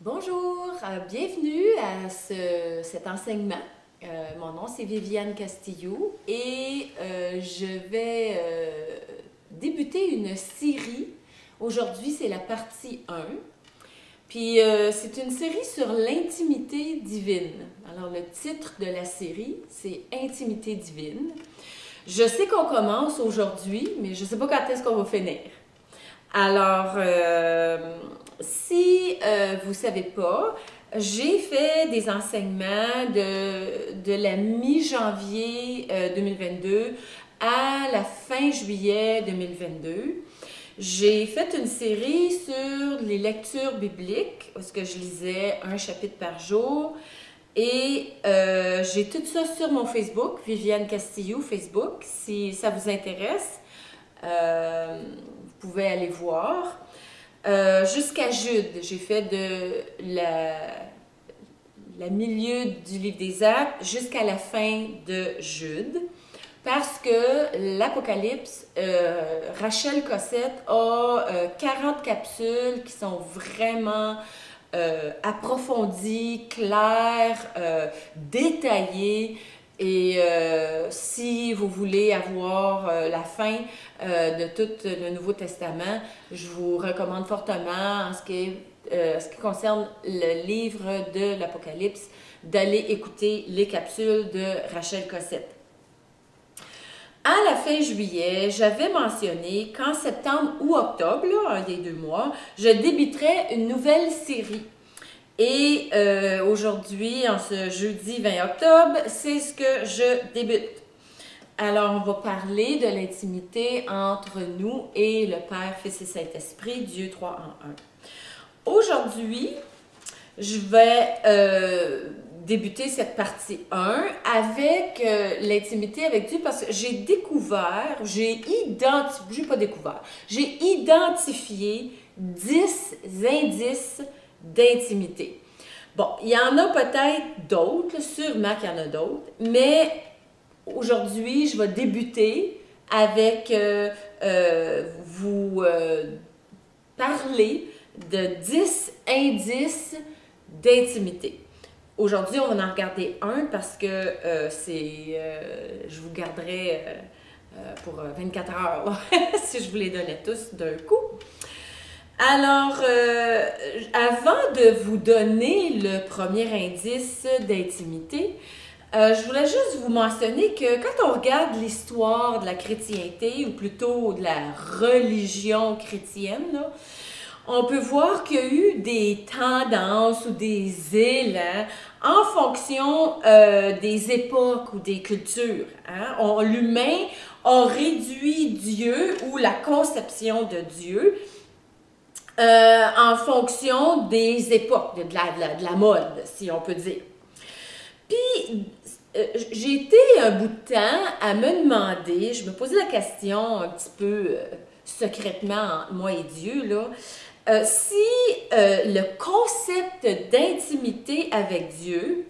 Bonjour, bienvenue à cet enseignement. Mon nom c'est Viviane Castillo et je vais débuter une série. Aujourd'hui c'est la partie 1. Puis c'est une série sur l'intimité divine. Alors le titre de la série c'est Intimité divine. Je sais qu'on commence aujourd'hui, mais je ne sais pas quand est-ce qu'on va finir. Alors, si vous ne savez pas, j'ai fait des enseignements de la mi-janvier 2022 à la fin juillet 2022. J'ai fait une série sur les lectures bibliques, parce que je lisais un chapitre par jour. Et j'ai tout ça sur mon Facebook, Viviane Castillo Facebook, si ça vous intéresse. Vous pouvez aller voir. Jusqu'à Jude, j'ai fait de la milieu du livre des Actes jusqu'à la fin de Jude. Parce que l'Apocalypse, Rachel Cossette a 40 capsules qui sont vraiment approfondies, claires, détaillées. Et si vous voulez avoir la fin de tout le Nouveau Testament, je vous recommande fortement, en ce qui concerne le livre de l'Apocalypse, d'aller écouter les capsules de Rachel Cossette. À la fin juillet, j'avais mentionné qu'en septembre ou octobre, là, un des 2 mois, je débuterais une nouvelle série. Et aujourd'hui, en ce jeudi 20 octobre, c'est ce que je débute. Alors, on va parler de l'intimité entre nous et le Père, Fils et Saint-Esprit, Dieu 3 en 1. Aujourd'hui, je vais débuter cette partie 1 avec l'intimité avec Dieu parce que j'ai identifié 10 indices d'intimité. Bon, il y en a peut-être d'autres, sûrement qu'il y en a d'autres, mais aujourd'hui, je vais débuter avec vous parler de 10 indices d'intimité. Aujourd'hui, on va en regarder un parce que je vous garderai pour 24 heures là, si je vous les donnais tous d'un coup. Alors, avant de vous donner le premier indice d'intimité, je voulais juste vous mentionner que quand on regarde l'histoire de la chrétienté, ou plutôt de la religion chrétienne, là, on peut voir qu'il y a eu des tendances ou des élans en fonction des époques ou des cultures. Hein? L'humain a réduit Dieu ou la conception de Dieu en fonction des époques, de la mode, si on peut dire. Puis, j'ai été un bout de temps à me demander, je me posais la question un petit peu secrètement entre moi et Dieu, là, si le concept d'intimité avec Dieu,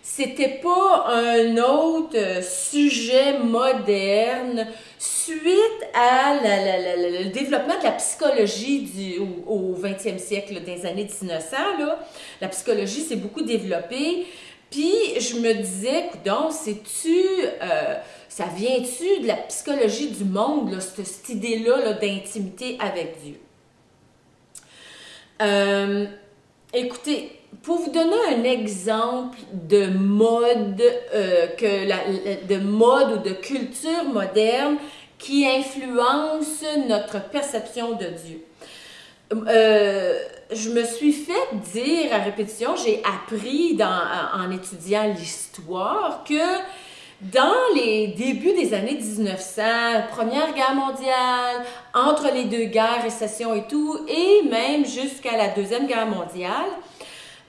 c'était pas un autre sujet moderne suite à le développement de la psychologie au 20e siècle, des années 1900. Là, la psychologie s'est beaucoup développée. Puis je me disais, coudonc, ça vient-tu de la psychologie du monde, là, cette idée-là là, d'intimité avec Dieu? Écoutez, pour vous donner un exemple de mode, de mode ou de culture moderne qui influence notre perception de Dieu. Je me suis fait dire à répétition, j'ai appris en étudiant l'histoire que dans les débuts des années 1900, Première Guerre mondiale, entre les 2 guerres, récession et tout, et même jusqu'à la Deuxième Guerre mondiale,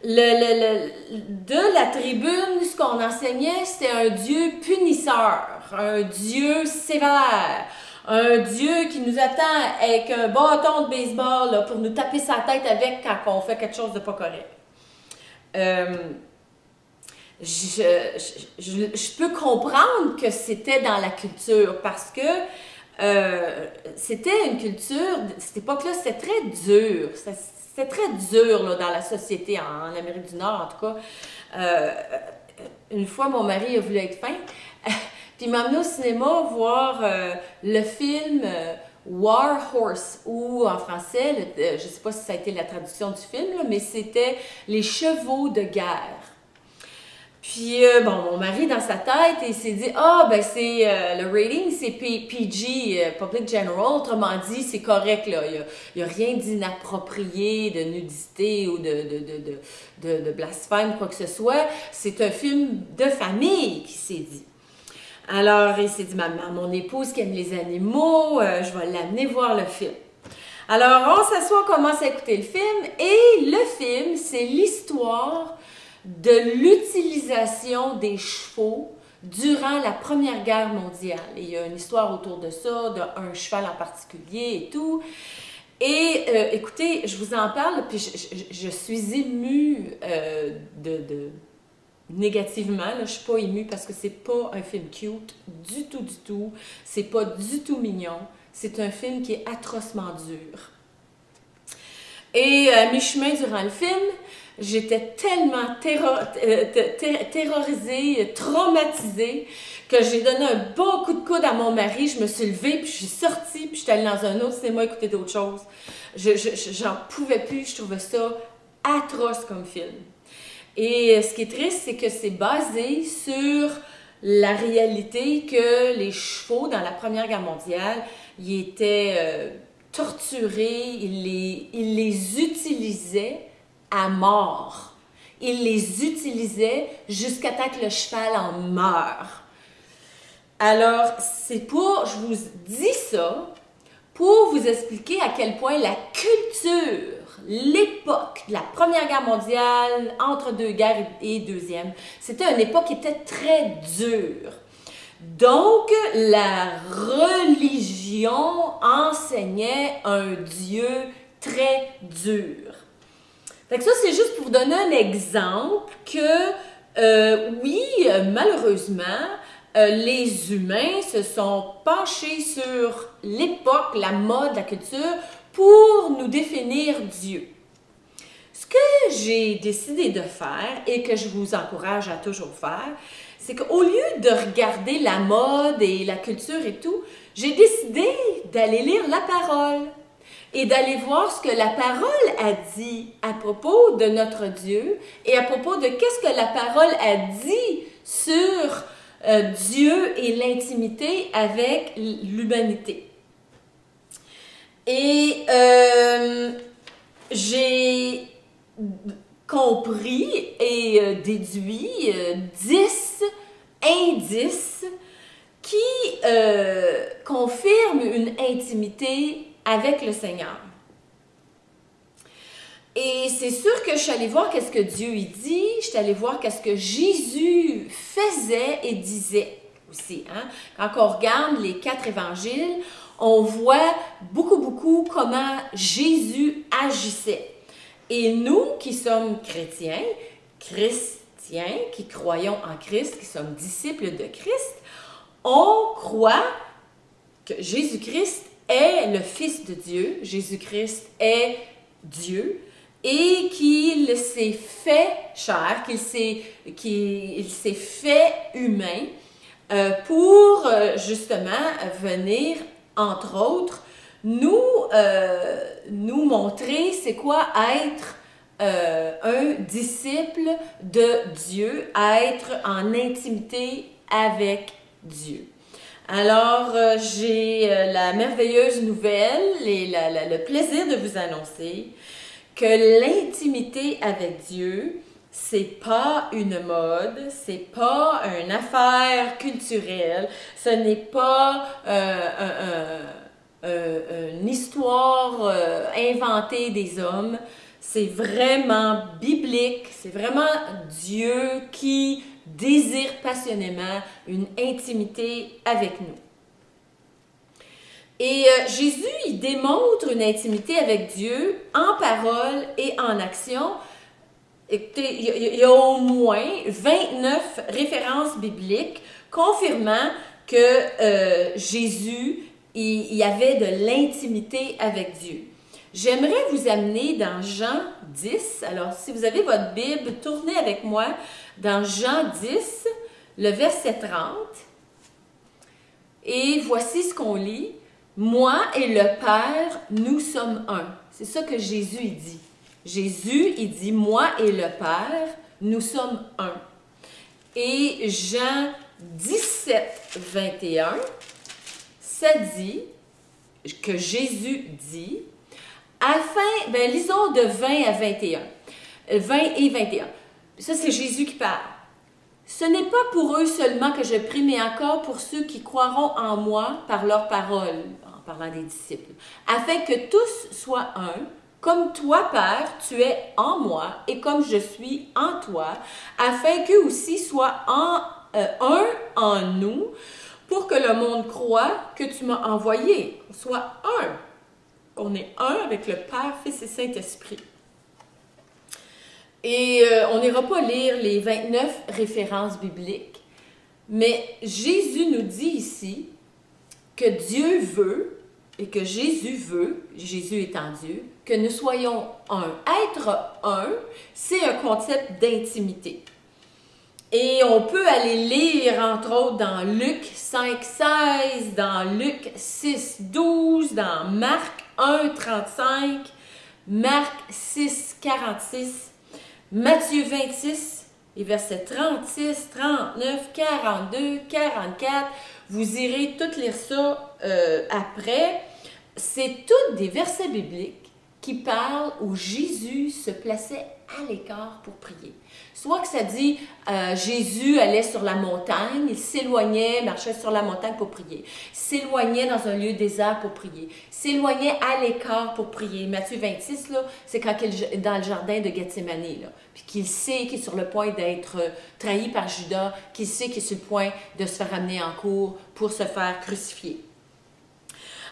de la tribune, ce qu'on enseignait, c'était un Dieu punisseur, un Dieu sévère, un Dieu qui nous attend avec un bâton de baseball là, pour nous taper sa tête avec quand on fait quelque chose de pas correct. Je peux comprendre que c'était dans la culture parce que c'était une culture, cette époque-là, c'était très dur. c'était très dur là, dans la société, en Amérique du Nord en tout cas. Une fois, mon mari a voulu être fin, puis il m'a amené au cinéma voir le film War Horse, ou en français, je ne sais pas si ça a été la traduction du film, là, mais c'était Les chevaux de guerre. Puis, bon, mon mari, dans sa tête, il s'est dit, ah, ben, c'est, le rating, c'est PG, Public General, autrement dit, c'est correct, là. Il y a rien d'inapproprié, de nudité ou de blasphème, quoi que ce soit. C'est un film de famille, qui s'est dit. Alors, il s'est dit, mon épouse qui aime les animaux, je vais l'amener voir le film. Alors, on s'assoit, on commence à écouter le film, et le film, c'est l'histoire de l'utilisation des chevaux durant la Première Guerre mondiale. Et il y a une histoire autour de ça, d'un cheval en particulier et tout. Et écoutez, je vous en parle, puis je suis émue négativement. Là, je ne suis pas émue parce que c'est pas un film cute du tout. C'est pas du tout mignon. C'est un film qui est atrocement dur. Et à mi-chemin durant le film, j'étais tellement terrorisée, traumatisée, que j'ai donné un bon coup de coude à mon mari. Je me suis levée, puis je suis sortie, puis je suis allée dans un autre cinéma écouter d'autres choses. J'en pouvais plus, je trouvais ça atroce comme film. Et ce qui est triste, c'est que c'est basé sur la réalité que les chevaux, dans la Première Guerre mondiale, ils étaient torturés, ils les utilisaient à mort. Ils les utilisaient jusqu'à temps que le cheval en meure. Alors, je vous dis ça pour vous expliquer à quel point la culture, l'époque de la Première Guerre mondiale, entre deux guerres et deuxième, c'était une époque qui était très dure. Donc, la religion enseignait un Dieu très dur. Fait que ça, c'est juste pour vous donner un exemple que, oui, malheureusement, les humains se sont penchés sur l'époque, la mode, la culture, pour nous définir Dieu. Ce que j'ai décidé de faire, et que je vous encourage à toujours faire, c'est qu'au lieu de regarder la mode et la culture et tout, j'ai décidé d'aller lire la parole et d'aller voir ce que la parole a dit à propos de notre Dieu et à propos de qu'est-ce que la parole a dit sur Dieu et l'intimité avec l'humanité. Et j'ai compris et déduit 10 indices qui confirment une intimité avec le Seigneur. Et c'est sûr que je suis allée voir qu'est-ce que Dieu y dit, je suis allée voir qu'est-ce que Jésus faisait et disait aussi. Hein? Quand on regarde les 4 évangiles, on voit beaucoup comment Jésus agissait. Et nous qui sommes chrétiens, qui croyons en Christ, qui sommes disciples de Christ, on croit que Jésus-Christ est le Fils de Dieu, Jésus-Christ est Dieu, et qu'il s'est fait chair, qu'il s'est fait humain pour justement venir, entre autres, nous montrer c'est quoi être un disciple de Dieu, être en intimité avec Dieu. Alors, j'ai la merveilleuse nouvelle et le plaisir de vous annoncer que l'intimité avec Dieu, c'est pas une mode, c'est pas une affaire culturelle, ce n'est pas une histoire inventée des hommes, c'est vraiment biblique, c'est vraiment Dieu qui désire passionnément une intimité avec nous. Et Jésus, il démontre une intimité avec Dieu en parole et en action. Écoutez, il y a au moins 29 références bibliques confirmant que Jésus, il y avait de l'intimité avec Dieu. J'aimerais vous amener dans Jean 10. Alors, si vous avez votre Bible, tournez avec moi dans Jean 10, le verset 30. Et voici ce qu'on lit. « Moi et le Père, nous sommes un. » C'est ça que Jésus il dit. Jésus, il dit « Moi et le Père, nous sommes un. » Et Jean 17, 21, ça dit que Jésus dit, afin, lisons de 20 à 21. 20 et 21. Ça, c'est Jésus qui parle. Ce n'est pas pour eux seulement que je prie, mais encore pour ceux qui croiront en moi par leur parole, en parlant des disciples, afin que tous soient un, comme toi, Père, tu es en moi, et comme je suis en toi, afin qu'eux aussi soient un en nous, pour que le monde croie que tu m'as envoyé, soit un. On est un avec le Père, Fils et Saint-Esprit. Et on n'ira pas lire les 29 références bibliques, mais Jésus nous dit ici que Dieu veut, et que Jésus veut, Jésus étant Dieu, que nous soyons un. Être un, c'est un concept d'intimité. Et on peut aller lire, entre autres, dans Luc 5, 16, dans Luc 6, 12, dans Marc 1, 35, Marc 6, 46, Matthieu 26, les versets 36, 39, 42, 44. Vous irez toutes lire ça après. C'est tous des versets bibliques qui parlent où Jésus se plaçait à l'écart pour prier. Soit que ça dit Jésus allait sur la montagne, il s'éloignait, marchait sur la montagne pour prier, s'éloignait dans un lieu désert pour prier, s'éloignait à l'écart pour prier. Matthieu 26, là, c'est quand il est dans le jardin de Gethsémane, là, puis qu'il sait qu'il est sur le point d'être trahi par Judas, qu'il sait qu'il est sur le point de se faire amener en cour pour se faire crucifier.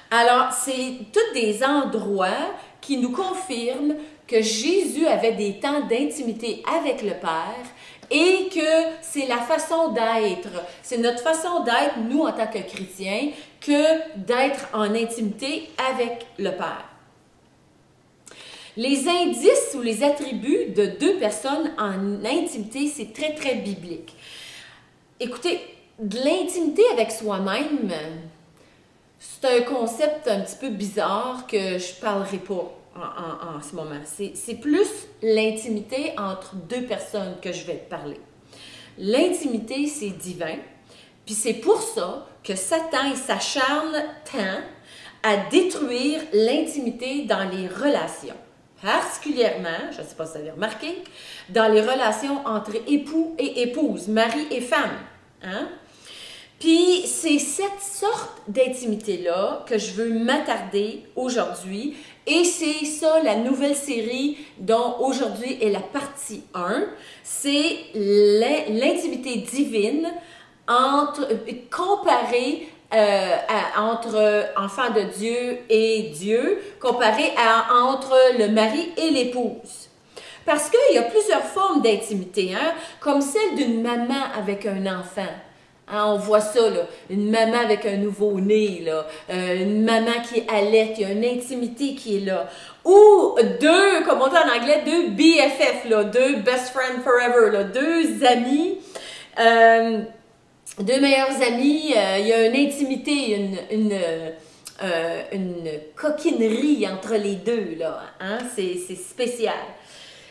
Alors, c'est tous des endroits qui nous confirment que Jésus avait des temps d'intimité avec le Père et que c'est la façon d'être, c'est notre façon d'être, nous, en tant que chrétiens, que d'être en intimité avec le Père. Les indices ou les attributs de deux personnes en intimité, c'est très, très biblique. Écoutez, de l'intimité avec soi-même, c'est un concept un petit peu bizarre que je ne parlerai pas en ce moment. C'est plus l'intimité entre deux personnes que je vais te parler. L'intimité, c'est divin. Puis c'est pour ça que Satan s'acharne tant à détruire l'intimité dans les relations. Particulièrement, je ne sais pas si vous avez remarqué, dans les relations entre époux et épouse, mari et femme. Hein? Puis c'est cette sorte d'intimité-là que je veux m'attarder aujourd'hui. Et c'est ça la nouvelle série dont aujourd'hui est la partie 1. C'est l'intimité divine comparée entre enfant de Dieu et Dieu, comparée entre le mari et l'épouse. Parce qu'il y a plusieurs formes d'intimité, hein, comme celle d'une maman avec un enfant. Hein, on voit ça, là, une maman avec un nouveau-né, une maman qui allait, il y a une intimité qui est là. Ou deux, comme on dit en anglais, deux BFF, là, deux best friend forever, là, deux amis, deux meilleurs amis, il y a une intimité, une coquinerie entre les deux, là, hein, c'est spécial.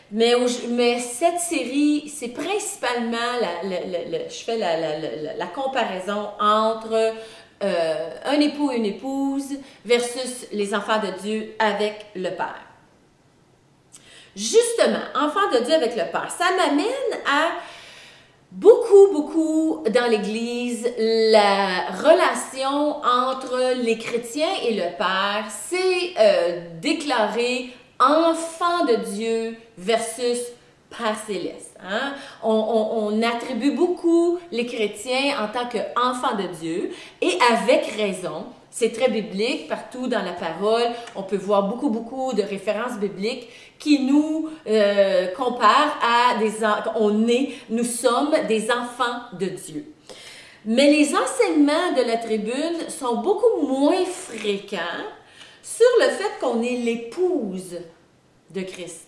Mais cette série, c'est principalement, je fais la comparaison entre un époux et une épouse versus les enfants de Dieu avec le Père. Justement, enfants de Dieu avec le Père, ça m'amène à beaucoup dans l'Église, la relation entre les chrétiens et le Père, c'est déclaré enfant de Dieu versus Père céleste. Hein? On attribue beaucoup les chrétiens en tant qu'enfants de Dieu et avec raison. C'est très biblique, partout dans la parole, on peut voir beaucoup de références bibliques qui nous comparent à nous sommes des enfants de Dieu. Mais les enseignements de la tribune sont beaucoup moins fréquents sur le fait qu'on est l'épouse de Christ.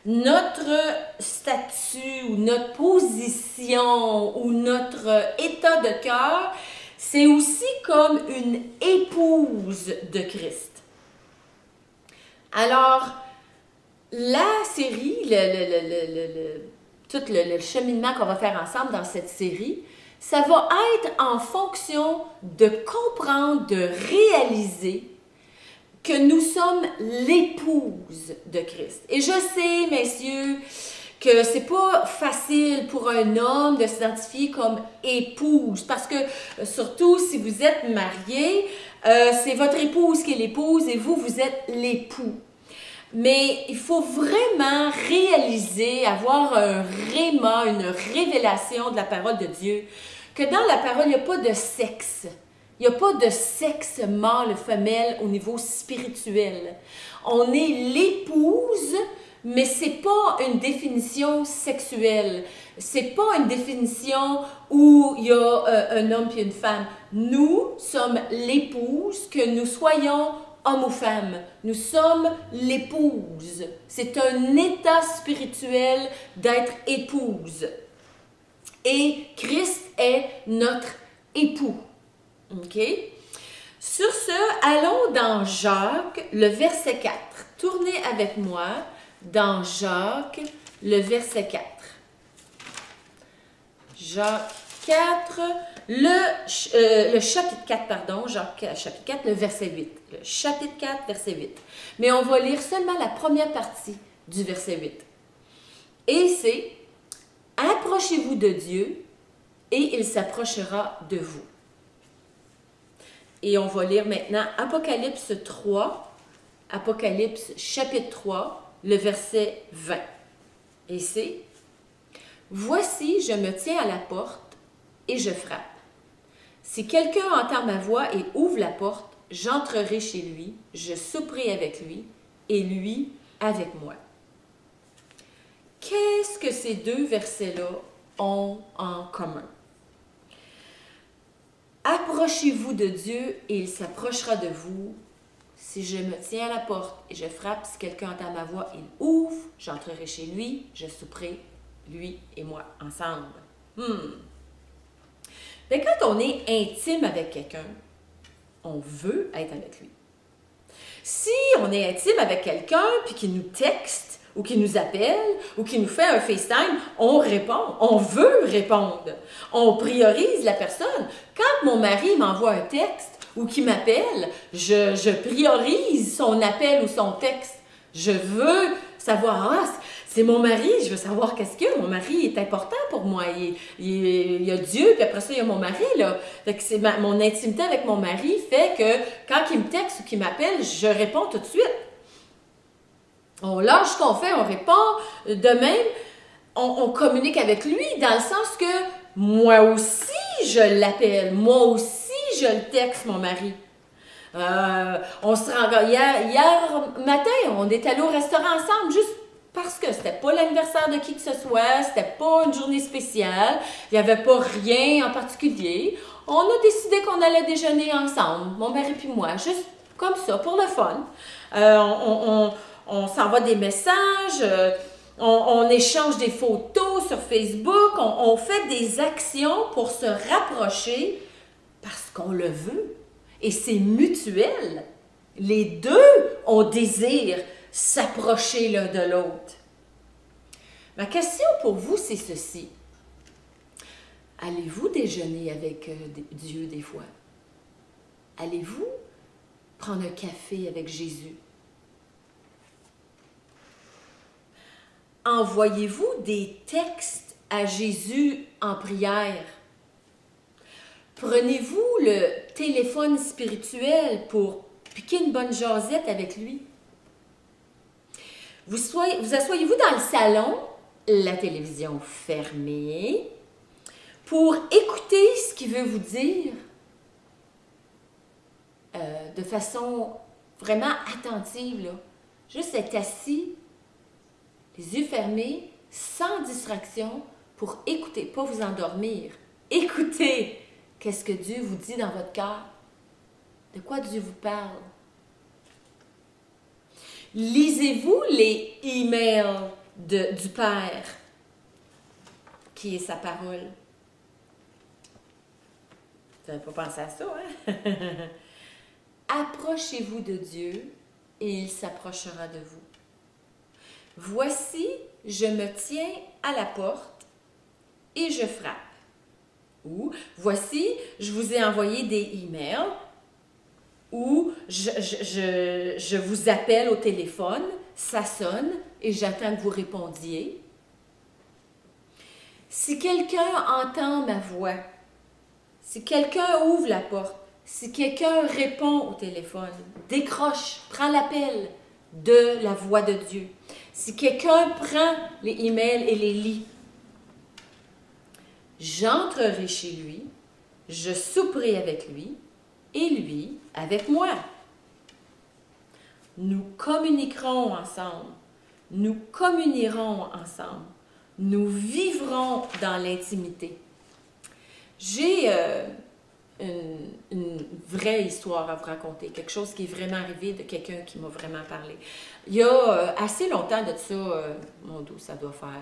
Notre statut ou notre position ou notre état de cœur, c'est aussi comme une épouse de Christ. Alors, la série, tout le cheminement qu'on va faire ensemble dans cette série, ça va être en fonction de comprendre, de réaliser que nous sommes l'épouse de Christ. Et je sais, messieurs, que c'est pas facile pour un homme de s'identifier comme épouse, parce que surtout si vous êtes marié, c'est votre épouse qui est l'épouse et vous, vous êtes l'époux. Mais il faut vraiment réaliser, avoir un réma, une révélation de la parole de Dieu, que dans la parole, il n'y a pas de sexe. Il n'y a pas de sexe mâle, femelle au niveau spirituel. On est l'épouse, mais ce n'est pas une définition sexuelle. Ce n'est pas une définition où il y a un homme et une femme. Nous sommes l'épouse, que nous soyons homme ou femme. Nous sommes l'épouse. C'est un état spirituel d'être épouse. Et Christ est notre époux. OK? Sur ce, allons dans Jacques, le verset 4. Tournez avec moi dans Jacques, le verset 4. Jacques 4, le chapitre 4, pardon, Jacques chapitre 4, le verset 8. Le chapitre 4, verset 8. Mais on va lire seulement la première partie du verset 8. Et c'est « Approchez-vous de Dieu, et il s'approchera de vous. » Et on va lire maintenant Apocalypse 3, Apocalypse chapitre 3, le verset 20. Et c'est « Voici, je me tiens à la porte et je frappe. Si quelqu'un entend ma voix et ouvre la porte, j'entrerai chez lui, je souperai avec lui et lui avec moi. » Qu'est-ce que ces deux versets-là ont en commun? Approchez-vous de Dieu et il s'approchera de vous. Si je me tiens à la porte et je frappe, si quelqu'un entend ma voix, il ouvre, j'entrerai chez lui, je souperai, lui et moi, ensemble. Mais quand on est intime avec quelqu'un, on veut être avec lui. Si on est intime avec quelqu'un puis qu'il nous texte, ou qui nous appelle, ou qui nous fait un FaceTime, on répond, on veut répondre. On priorise la personne. Quand mon mari m'envoie un texte ou qu'il m'appelle, je priorise son appel ou son texte. Je veux savoir, c'est mon mari, je veux savoir qu'est-ce qu'il y a. Mon mari est important pour moi. Il y a Dieu, puis après ça, il y a mon mari. Là. Fait que mon intimité avec mon mari fait que quand il me texte ou qu'il m'appelle, je réponds tout de suite. On lâche ce qu'on fait, on répond. De même, on communique avec lui dans le sens que moi aussi, je l'appelle. Moi aussi, je le texte, mon mari. On se rend... Hier matin, on est allé au restaurant ensemble juste parce que c'était pas l'anniversaire de qui que ce soit, c'était pas une journée spéciale, il n'y avait pas rien en particulier. On a décidé qu'on allait déjeuner ensemble, mon mari puis moi, juste comme ça, pour le fun. On s'envoie des messages, on échange des photos sur Facebook, on fait des actions pour se rapprocher parce qu'on le veut. Et c'est mutuel. Les deux ont désir s'approcher l'un de l'autre. Ma question pour vous, c'est ceci. Allez-vous déjeuner avec Dieu des fois? Allez-vous prendre un café avec Jésus? Envoyez-vous des textes à Jésus en prière? Prenez-vous le téléphone spirituel pour piquer une bonne jasette avec lui? Vous asseyez-vous dans le salon, la télévision fermée, pour écouter ce qu'il veut vous dire de façon vraiment attentive, là. Juste être assis, les yeux fermés, sans distraction, pour écouter, pas vous endormir. Écoutez qu'est-ce que Dieu vous dit dans votre cœur, de quoi Dieu vous parle. Lisez-vous les emails du Père, qui est sa parole? Vous n'avez pas pensé à ça, hein? Approchez-vous de Dieu et il s'approchera de vous. Voici, je me tiens à la porte et je frappe. Ou, voici, je vous ai envoyé des emails. Ou, je vous appelle au téléphone, ça sonne et j'attends que vous répondiez. Si quelqu'un entend ma voix, si quelqu'un ouvre la porte, si quelqu'un répond au téléphone, décroche, prend l'appel de la voix de Dieu, si quelqu'un prend les emails et les lit, j'entrerai chez lui, je souperai avec lui et lui avec moi. Nous communiquerons ensemble, nous communierons ensemble, nous vivrons dans l'intimité. J'ai une vraie histoire à vous raconter, quelque chose qui est vraiment arrivé de quelqu'un qui m'a vraiment parlé. Il y a assez longtemps de ça, mon Dieu, ça doit faire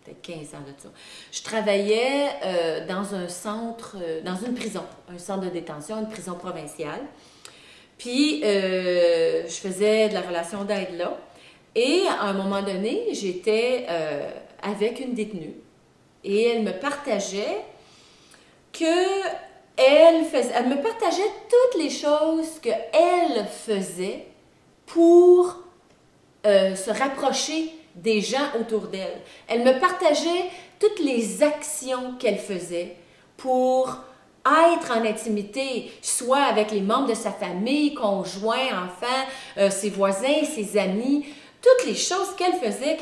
peut-être 15 ans de ça. Je travaillais dans un centre, dans une prison, un centre de détention, une prison provinciale. Puis, je faisais de la relation d'aide là. Et à un moment donné, j'étais avec une détenue. Et elle me partageait elle me partageait toutes les choses qu'elle faisait pour se rapprocher des gens autour d'elle. Elle me partageait toutes les actions qu'elle faisait pour être en intimité, soit avec les membres de sa famille, conjoints, enfants, ses voisins, ses amis, toutes les choses qu'elle faisait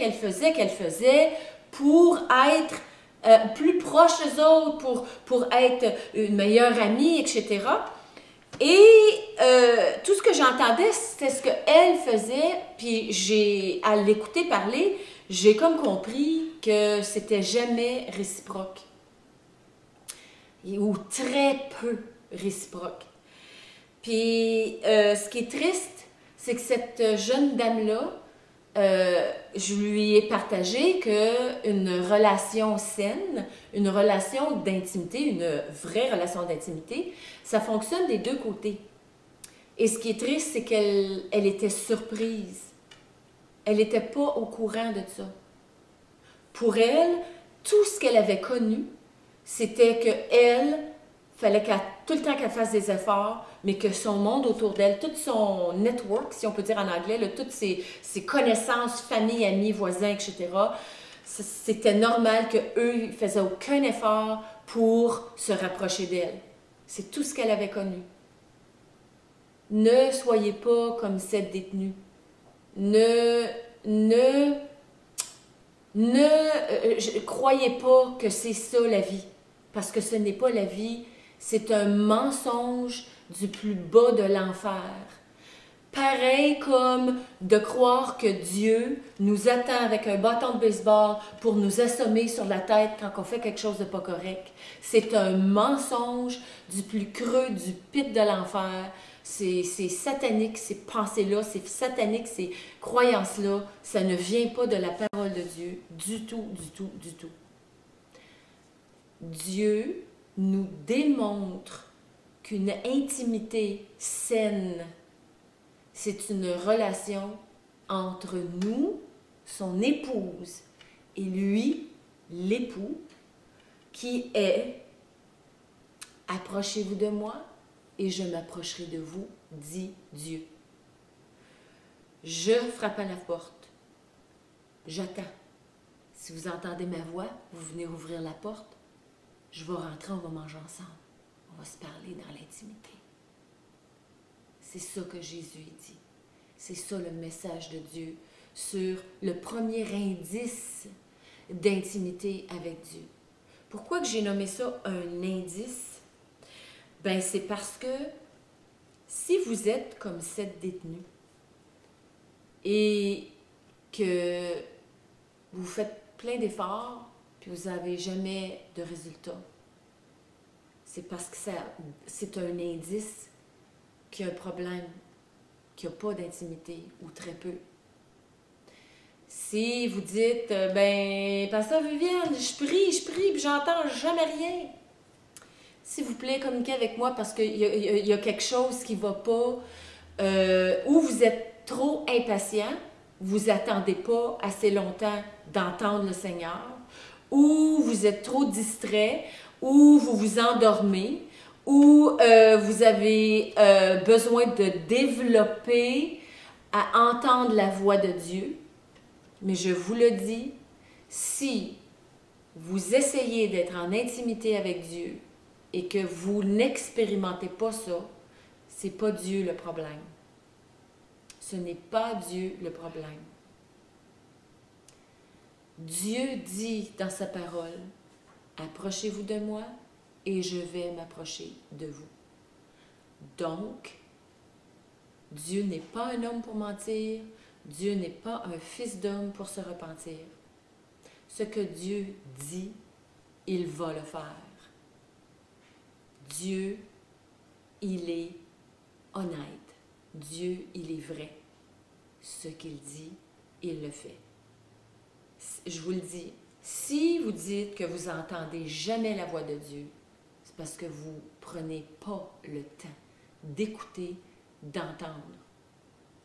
pour être plus proche des autres, pour être une meilleure amie, etc. Et tout ce que j'entendais, c'était ce qu'elle faisait, puis à l'écouter parler, j'ai comme compris que c'était jamais réciproque. Ou très peu réciproque. Puis, ce qui est triste, c'est que cette jeune dame-là, je lui ai partagé qu'une relation saine, une relation d'intimité, une vraie relation d'intimité, ça fonctionne des deux côtés. Et ce qui est triste, c'est qu'elle était surprise. Elle n'était pas au courant de ça. Pour elle, tout ce qu'elle avait connu, c'était qu'elle, fallait tout le temps qu'elle fasse des efforts, mais que son monde autour d'elle, tout son network, si on peut dire en anglais, là, toutes ses connaissances, famille, amis, voisins, etc., c'était normal qu'eux ne faisaient aucun effort pour se rapprocher d'elle. C'est tout ce qu'elle avait connu. Ne soyez pas comme cette détenue. Croyez pas que c'est ça la vie, parce que ce n'est pas la vie, c'est un mensonge du plus bas de l'enfer. Pareil comme de croire que Dieu nous attend avec un bâton de baseball pour nous assommer sur la tête quand on fait quelque chose de pas correct. C'est un mensonge du plus creux du pit de l'enfer. C'est satanique, ces pensées-là, c'est satanique, ces croyances-là. Ça ne vient pas de la parole de Dieu du tout, du tout, du tout. Dieu nous démontre qu'une intimité saine, c'est une relation entre nous, son épouse, et lui, l'époux, qui est « Approchez-vous de moi et je m'approcherai de vous, dit Dieu. » Je frappe à la porte. J'attends. Si vous entendez ma voix, vous venez ouvrir la porte. Je vais rentrer, on va manger ensemble. On va se parler dans l'intimité. C'est ça que Jésus dit. C'est ça le message de Dieu sur le premier indice d'intimité avec Dieu. Pourquoi que j'ai nommé ça un indice? Ben, c'est parce que si vous êtes comme cette détenue et que vous faites plein d'efforts puis vous n'avez jamais de résultat, c'est parce que c'est un indice qu'il y a un problème qu'il n'y a pas d'intimité ou très peu. Si vous dites, ben, Pasteur Viviane, je prie, puis j'entends jamais rien. S'il vous plaît, communiquez avec moi parce qu'il y a quelque chose qui ne va pas, ou vous êtes trop impatient, vous attendez pas assez longtemps d'entendre le Seigneur, ou vous êtes trop distrait, ou vous vous endormez, ou vous avez besoin de développer à entendre la voix de Dieu. Mais je vous le dis, si vous essayez d'être en intimité avec Dieu et que vous n'expérimentez pas ça, c'est pas Dieu le problème. Ce n'est pas Dieu le problème. Dieu dit dans sa parole, « Approchez-vous de moi et je vais m'approcher de vous. » Donc, Dieu n'est pas un homme pour mentir, Dieu n'est pas un fils d'homme pour se repentir. Ce que Dieu dit, il va le faire. Dieu, il est honnête. Dieu, il est vrai. Ce qu'il dit, il le fait. Je vous le dis, si vous dites que vous n'entendez jamais la voix de Dieu, c'est parce que vous ne prenez pas le temps d'écouter, d'entendre.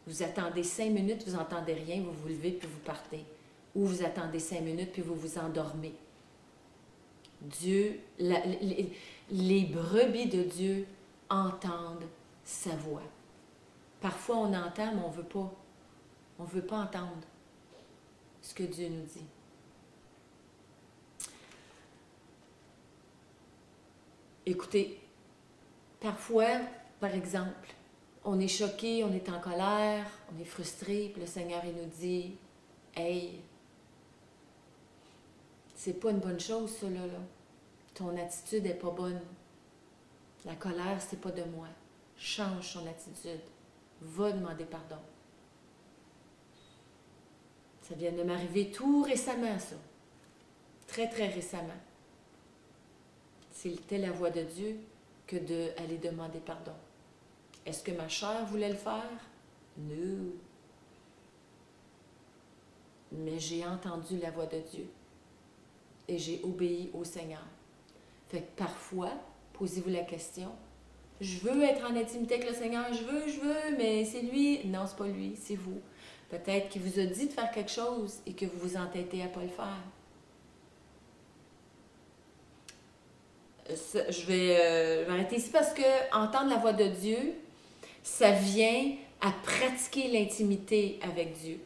Vous attendez 5 minutes, vous n'entendez rien, vous vous levez puis vous partez. Ou vous attendez 5 minutes puis vous vous endormez. Dieu, les brebis de Dieu entendent sa voix. Parfois on entend, mais on ne veut pas. On ne veut pas entendre ce que Dieu nous dit. Écoutez, parfois, par exemple, on est choqué, on est en colère, on est frustré, puis le Seigneur, il nous dit, « Hey, c'est pas une bonne chose, ça, là. Ton attitude n'est pas bonne. La colère, c'est pas de moi. Change ton attitude. Va demander pardon. » Ça vient de m'arriver tout récemment, ça. Très, très récemment. C'était la voix de Dieu que d'aller demander pardon. Est-ce que ma chair voulait le faire? Non. Mais j'ai entendu la voix de Dieu et j'ai obéi au Seigneur. Fait que parfois, posez-vous la question, je veux être en intimité avec le Seigneur, je veux, mais c'est lui. Non, c'est pas lui, c'est vous. Peut-être qu'il vous a dit de faire quelque chose et que vous vous entêtez à ne pas le faire. Je vais arrêter ici parce que entendre la voix de Dieu, ça vient à pratiquer l'intimité avec Dieu.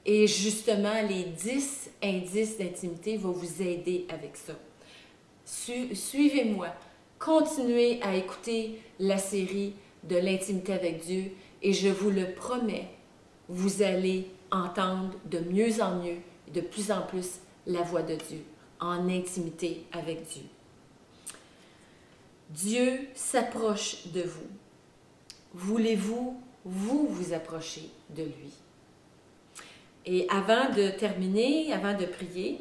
Et justement, les 10 indices d'intimité vont vous aider avec ça. Suivez-moi. Continuez à écouter la série de l'intimité avec Dieu et je vous le promets, vous allez entendre de mieux en mieux, de plus en plus, la voix de Dieu en intimité avec Dieu. Dieu s'approche de vous. Voulez-vous vous approcher de lui? Et avant de terminer, avant de prier,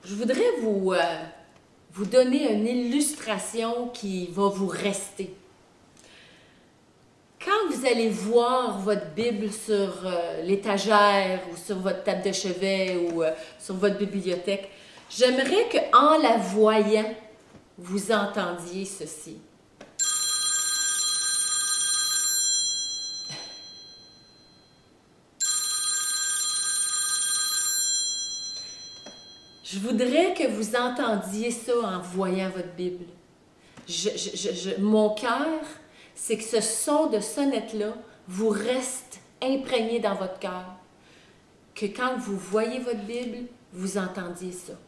je voudrais vous donner une illustration qui va vous rester. Quand vous allez voir votre Bible sur l'étagère ou sur votre table de chevet ou sur votre bibliothèque, j'aimerais qu'en la voyant, vous entendiez ceci. Je voudrais que vous entendiez ça en voyant votre Bible. Mon cœur, c'est que ce son de sonnette-là vous reste imprégné dans votre cœur. Que quand vous voyez votre Bible, vous entendiez ça.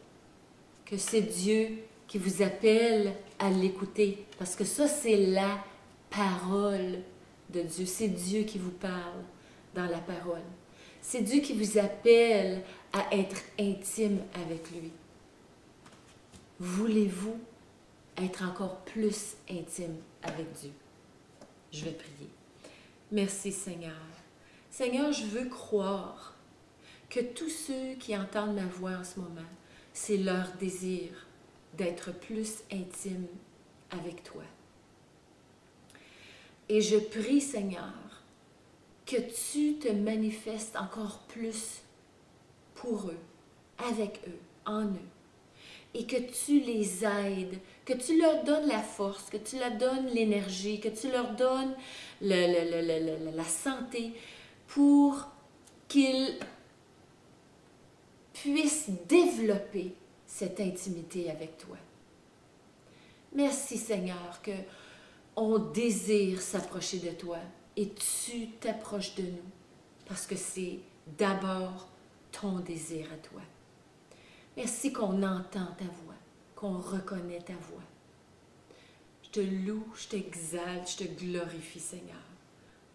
Que c'est Dieu qui vous appelle à l'écouter. Parce que ça, c'est la parole de Dieu. C'est Dieu qui vous parle dans la parole. C'est Dieu qui vous appelle à être intime avec lui. Voulez-vous être encore plus intime avec Dieu? Je vais prier. Merci Seigneur. Seigneur, je veux croire que tous ceux qui entendent ma voix en ce moment, c'est leur désir d'être plus intime avec toi. Et je prie Seigneur que tu te manifestes encore plus pour eux, avec eux, en eux. Et que tu les aides, que tu leur donnes la force, que tu leur donnes l'énergie, que tu leur donnes la santé pour qu'ils puissent développer cette intimité avec toi. Merci Seigneur que on désire s'approcher de toi et tu t'approches de nous parce que c'est d'abord ton désir à toi. Merci qu'on entend ta voix, qu'on reconnaît ta voix. Je te loue, je t'exalte, je te glorifie Seigneur.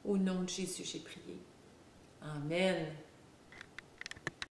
Au nom de Jésus, j'ai prié. Amen.